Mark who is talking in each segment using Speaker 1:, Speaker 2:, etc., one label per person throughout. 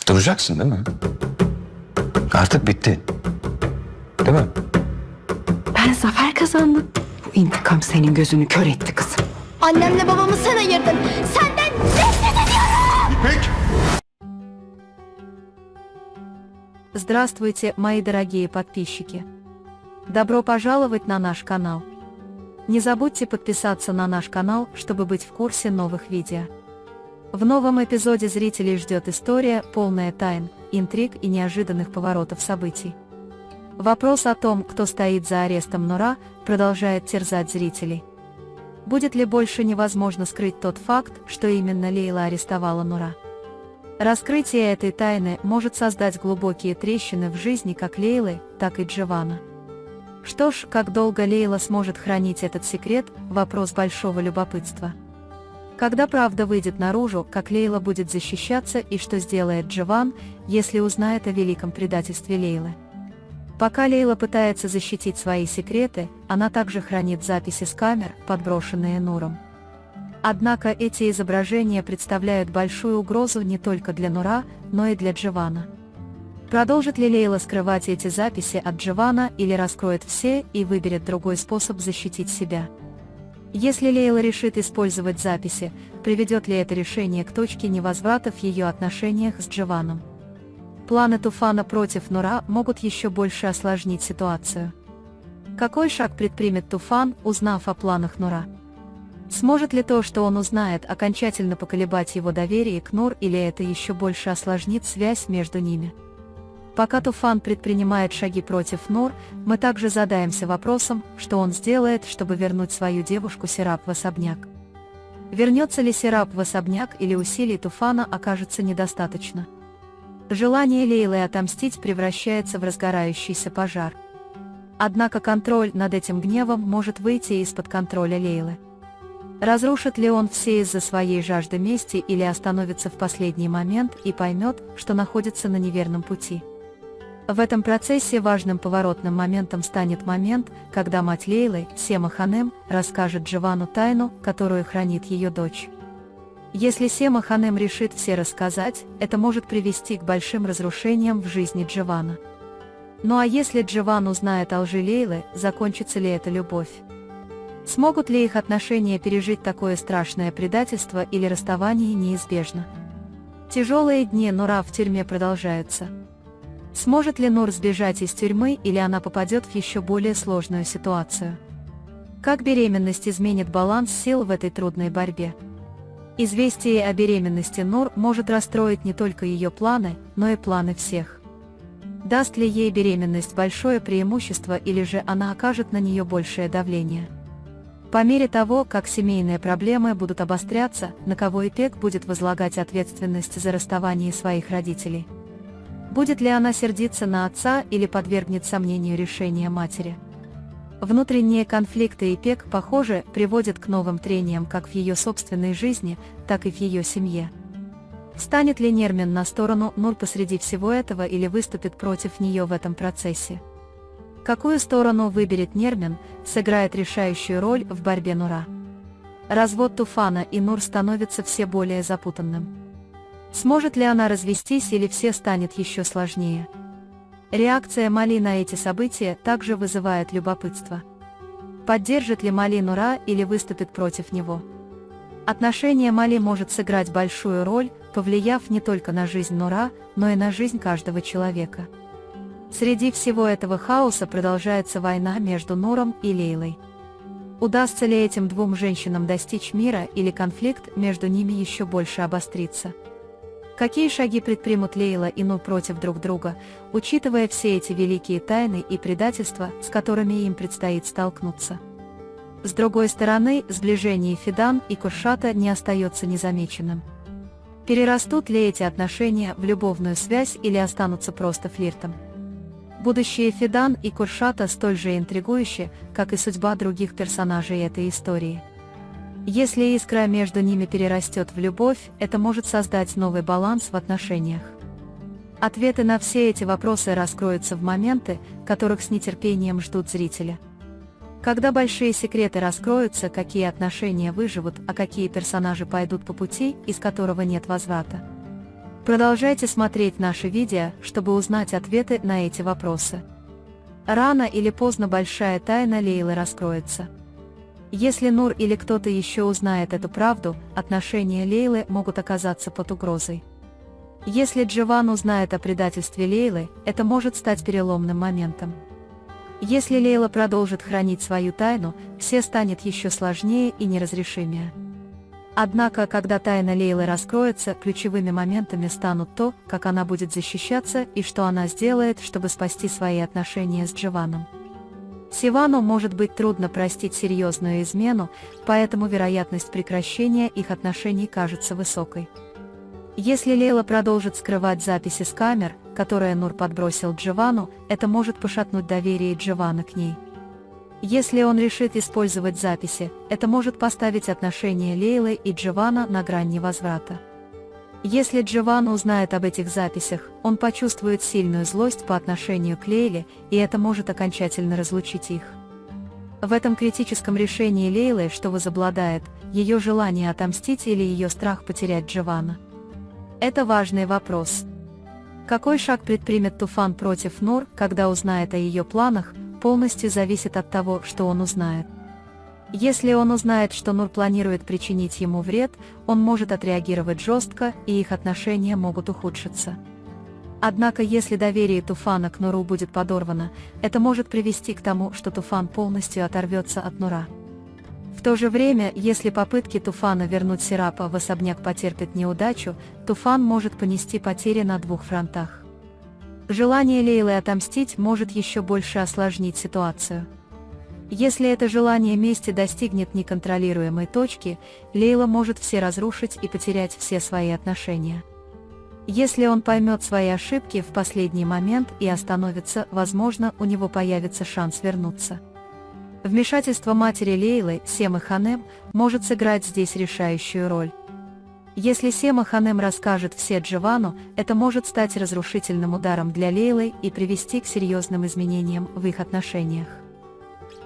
Speaker 1: Duracaksın değil mi? Artık bitti. Değil mi?
Speaker 2: Ben zafer kazandım. Bu intikam senin gözünü kör etti kızım.
Speaker 3: Annemle babamı sen ayırdın. Senden nefret ediyorum.
Speaker 1: İpek!
Speaker 4: Здравствуйте, мои дорогие подписчики! Добро пожаловать на наш канал! Не забудьте подписаться на наш канал, чтобы быть в курсе новых видео. В новом эпизоде зрителей ждет история, полная тайн, интриг и неожиданных поворотов событий. Вопрос о том, кто стоит за арестом Нура, продолжает терзать зрителей. Будет ли больше невозможно скрыть тот факт, что именно Лейла арестовала Нура? Раскрытие этой тайны может создать глубокие трещины в жизни как Лейлы, так и Дживана. Что ж, как долго Лейла сможет хранить этот секрет – вопрос большого любопытства. Когда правда выйдет наружу, как Лейла будет защищаться и что сделает Дживан, если узнает о великом предательстве Лейлы. Пока Лейла пытается защитить свои секреты, она также хранит записи с камер, подброшенные Нуром. Однако эти изображения представляют большую угрозу не только для Нура, но и для Дживана. Продолжит ли Лейла скрывать эти записи от Дживана или раскроет все и выберет другой способ защитить себя? Если Лейла решит использовать записи, приведет ли это решение к точке невозврата в ее отношениях с Дживаном? Планы Туфана против Нура могут еще больше осложнить ситуацию. Какой шаг предпримет Туфан, узнав о планах Нура? Сможет ли то, что он узнает, окончательно поколебать его доверие к Нур, или это еще больше осложнит связь между ними? Пока Туфан предпринимает шаги против Нур, мы также задаемся вопросом, что он сделает, чтобы вернуть свою девушку Серап в особняк. Вернется ли Серап в особняк, или усилий Туфана окажется недостаточно? Желание Лейлы отомстить превращается в разгорающийся пожар. Однако контроль над этим гневом может выйти из-под контроля Лейлы. Разрушит ли он все из-за своей жажды мести или остановится в последний момент и поймет, что находится на неверном пути? В этом процессе важным поворотным моментом станет момент, когда мать Лейлы, Сема Ханем, расскажет Дживану тайну, которую хранит ее дочь. Если Сема Ханем решит все рассказать, это может привести к большим разрушениям в жизни Дживана. Ну а если Дживан узнает о лжи Лейлы, закончится ли эта любовь? Смогут ли их отношения пережить такое страшное предательство, или расставание неизбежно? Тяжелые дни Нура в тюрьме продолжаются. Сможет ли Нур сбежать из тюрьмы, или она попадет в еще более сложную ситуацию? Как беременность изменит баланс сил в этой трудной борьбе? Известие о беременности Нур может расстроить не только ее планы, но и планы всех. Даст ли ей беременность большое преимущество, или же она окажет на нее большее давление? По мере того, как семейные проблемы будут обостряться, на кого Ипек будет возлагать ответственность за расставание своих родителей? Будет ли она сердиться на отца или подвергнет сомнению решения матери? Внутренние конфликты Ипек, похоже, приводят к новым трениям как в ее собственной жизни, так и в ее семье. Станет ли Нермин на сторону Нур посреди всего этого, или выступит против нее в этом процессе? Какую сторону выберет Нермин, сыграет решающую роль в борьбе Нура. Развод Туфана и Нур становится все более запутанным. Сможет ли она развестись, или все станет еще сложнее? Реакция Мали на эти события также вызывает любопытство. Поддержит ли Мали Нура или выступит против него? Отношение Мали может сыграть большую роль, повлияв не только на жизнь Нура, но и на жизнь каждого человека. Среди всего этого хаоса продолжается война между Нуром и Лейлой. Удастся ли этим двум женщинам достичь мира, или конфликт между ними еще больше обострится? Какие шаги предпримут Лейла и Нур против друг друга, учитывая все эти великие тайны и предательства, с которыми им предстоит столкнуться? С другой стороны, сближение Фидан и Куршата не остается незамеченным. Перерастут ли эти отношения в любовную связь, или останутся просто флиртом? Будущее Фидан и Куршата столь же интригующе, как и судьба других персонажей этой истории. Если искра между ними перерастет в любовь, это может создать новый баланс в отношениях. Ответы на все эти вопросы раскроются в моменты, которых с нетерпением ждут зрители. Когда большие секреты раскроются, какие отношения выживут, а какие персонажи пойдут по пути, из которого нет возврата. Продолжайте смотреть наши видео, чтобы узнать ответы на эти вопросы. Рано или поздно большая тайна Лейлы раскроется. Если Нур или кто-то еще узнает эту правду, отношения Лейлы могут оказаться под угрозой. Если Джован узнает о предательстве Лейлы, это может стать переломным моментом. Если Лейла продолжит хранить свою тайну, все станет еще сложнее и неразрешимее. Однако, когда тайна Лейлы раскроется, ключевыми моментами станут то, как она будет защищаться и что она сделает, чтобы спасти свои отношения с Джованом. Сивану может быть трудно простить серьезную измену, поэтому вероятность прекращения их отношений кажется высокой. Если Лейла продолжит скрывать записи с камер, которые Нур подбросил Джовану, это может пошатнуть доверие Джована к ней. Если он решит использовать записи, это может поставить отношения Лейлы и Джована на грань невозврата. Если Джован узнает об этих записях, он почувствует сильную злость по отношению к Лейле, и это может окончательно разлучить их. В этом критическом решении Лейлы что возобладает, ее желание отомстить или ее страх потерять Джована? Это важный вопрос. Какой шаг предпримет Туфан против Нур, когда узнает о ее планах, полностью зависит от того, что он узнает. Если он узнает, что Нур планирует причинить ему вред, он может отреагировать жестко, и их отношения могут ухудшиться. Однако если доверие Туфана к Нуру будет подорвано, это может привести к тому, что Туфан полностью оторвется от Нура. В то же время, если попытки Туфана вернуть Серапа в особняк потерпят неудачу, Туфан может понести потери на двух фронтах. Желание Лейлы отомстить может еще больше осложнить ситуацию. Если это желание мести достигнет неконтролируемой точки, Лейла может все разрушить и потерять все свои отношения. Если он поймет свои ошибки в последний момент и остановится, возможно, у него появится шанс вернуться. Вмешательство матери Лейлы, Сема Ханем, может сыграть здесь решающую роль. Если Сема Ханем расскажет все Джовану, это может стать разрушительным ударом для Лейлы и привести к серьезным изменениям в их отношениях.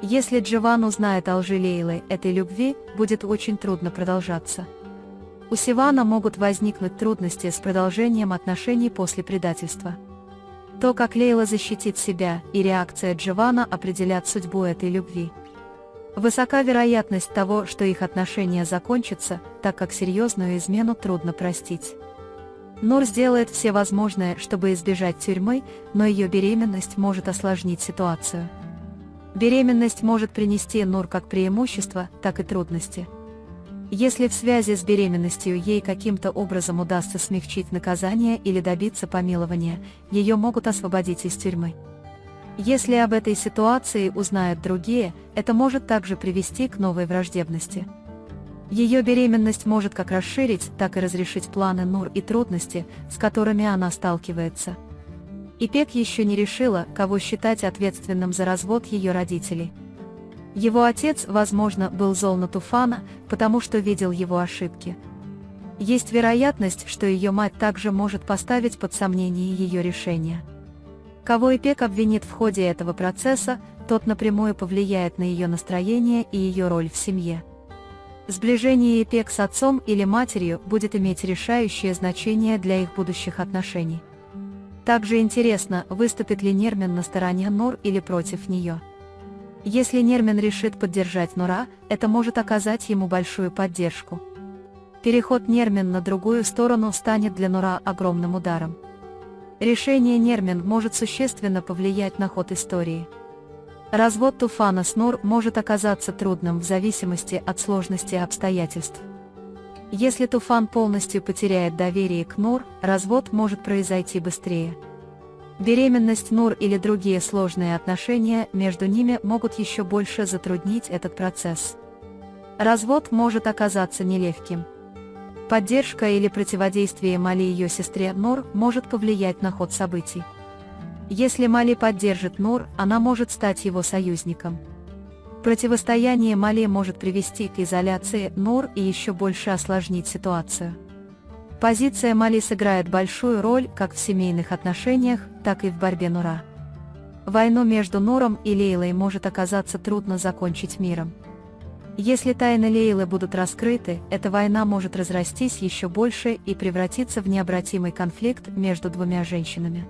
Speaker 4: Если Джован узнает о лжи Лейлы, этой любви будет очень трудно продолжаться. У Сивана могут возникнуть трудности с продолжением отношений после предательства. То, как Лейла защитит себя, и реакция Джована определят судьбу этой любви. Высока вероятность того, что их отношения закончатся, так как серьезную измену трудно простить. Нур сделает все возможное, чтобы избежать тюрьмы, но ее беременность может осложнить ситуацию. Беременность может принести Нур как преимущество, так и трудности. Если в связи с беременностью ей каким-то образом удастся смягчить наказание или добиться помилования, ее могут освободить из тюрьмы. Если об этой ситуации узнают другие, это может также привести к новой враждебности. Ее беременность может как расширить, так и разрешить планы Нур и трудности, с которыми она сталкивается. Ипек еще не решила, кого считать ответственным за развод ее родителей. Его отец, возможно, был зол на Туфана, потому что видел его ошибки. Есть вероятность, что ее мать также может поставить под сомнение ее решение. Кого Ипек обвинит в ходе этого процесса, тот напрямую повлияет на ее настроение и ее роль в семье. Сближение Ипек с отцом или матерью будет иметь решающее значение для их будущих отношений. Также интересно, выступит ли Нермин на стороне Нур или против нее. Если Нермин решит поддержать Нура, это может оказать ему большую поддержку. Переход Нермин на другую сторону станет для Нура огромным ударом. Решение Нермин может существенно повлиять на ход истории. Развод Туфана с Нур может оказаться трудным в зависимости от сложности обстоятельств. Если Туфан полностью потеряет доверие к Нур, развод может произойти быстрее. Беременность Нур или другие сложные отношения между ними могут еще больше затруднить этот процесс. Развод может оказаться нелегким. Поддержка или противодействие Мали ее сестре Нур может повлиять на ход событий. Если Мали поддержит Нур, она может стать его союзником. Противостояние Мали может привести к изоляции Нур и еще больше осложнить ситуацию. Позиция Мали сыграет большую роль как в семейных отношениях, так и в борьбе Нура. Войну между Нуром и Лейлой может оказаться трудно закончить миром. Если тайны Лейлы будут раскрыты, эта война может разрастись еще больше и превратиться в необратимый конфликт между двумя женщинами.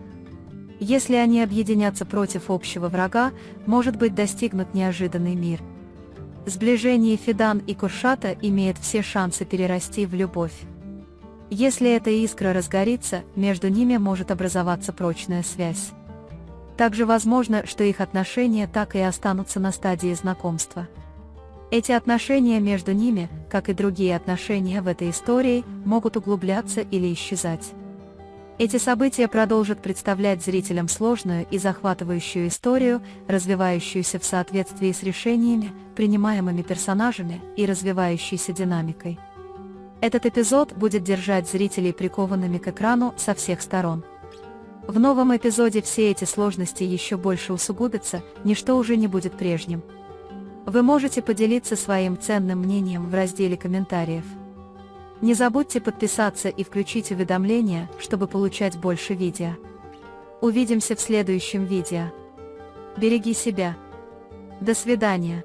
Speaker 4: Если они объединятся против общего врага, может быть достигнут неожиданный мир. Сближение Фидан и Куршата имеет все шансы перерасти в любовь. Если эта искра разгорится, между ними может образоваться прочная связь. Также возможно, что их отношения так и останутся на стадии знакомства. Эти отношения между ними, как и другие отношения в этой истории, могут углубляться или исчезать. Эти события продолжат представлять зрителям сложную и захватывающую историю, развивающуюся в соответствии с решениями, принимаемыми персонажами и развивающейся динамикой. Этот эпизод будет держать зрителей прикованными к экрану со всех сторон. В новом эпизоде все эти сложности еще больше усугубятся, ничто уже не будет прежним. Вы можете поделиться своим ценным мнением в разделе комментариев. Не забудьте подписаться и включить уведомления, чтобы получать больше видео. Увидимся в следующем видео. Береги себя. До свидания.